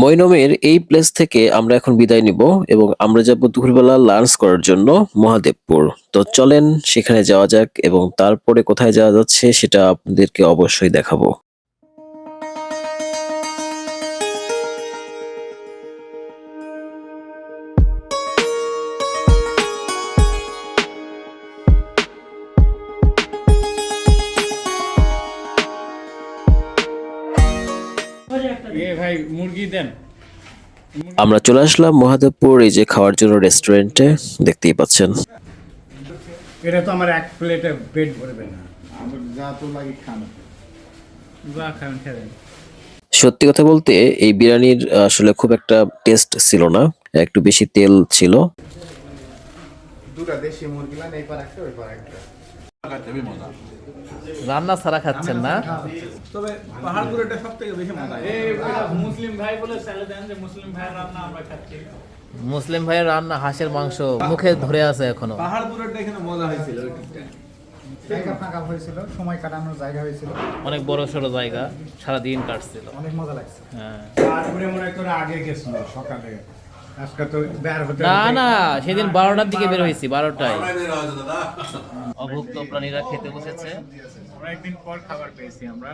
মইনমের এই প্লেস থেকে আমরা এখন বিদায় নিব এবং আমরা যাব দুপুরবেলা লাঞ্চ করার জন্য মহাদেবপুর। তো চলেন সেখানে যাওয়া যাক এবং তারপরে কোথায় যাওয়া যাচ্ছে সেটা আপনাদেরকে অবশ্যই দেখাবো। ভাই মুরগি দেন। আমরা চলে আসলাম মহাদেবপুর এই যে খাওয়ার জন্য রেস্টুরেন্টে, দেখতেই পাচ্ছেন। এটা তো আমার এক প্লেটে পেট ভরবে না। আমার যা তো লাগে খানা যা খান খেলেন। সত্যি কথা বলতে এই বিরিয়ানির আসলে খুব একটা টেস্ট ছিল না, একটু বেশি তেল ছিল। দুটা দেশি মুরগি লান এই পার একটা ওই পার একটা রান্না ছাড়া খাচ্ছেন না? তবে পাহাড়পুরেটা সবথেকে বেশি মজা মুসলিম ভাই বলে চাইলে দেন যে মুসলিম ভাইয়ের রান্না আমরা খাচ্ছি। মুসলিম ভাইয়ের রান্না হাঁসের মাংস মুখে ধরে আছে এখনো। পাহাড়পুরেটা এখানে মজা হয়েছিল জায়গা ফাঁকা হয়েছিল, সময় কাটানোর জায়গা হয়েছিল, অনেক বড় সড়ো জায়গা, সারাদিন কাটছিল। অনেক মজা লাগছে। হ্যাঁ। পাহাড়পুরে মনে করে আগে গেছিল সকালে, আজকে তো বের হতে না না, সেদিন 12টার দিকে বের হয়েছি, 12টায়। অভুক্ত প্রাণীরা খেতে বসেছে। অনেকদিন পর খাবার পেয়েছি আমরা।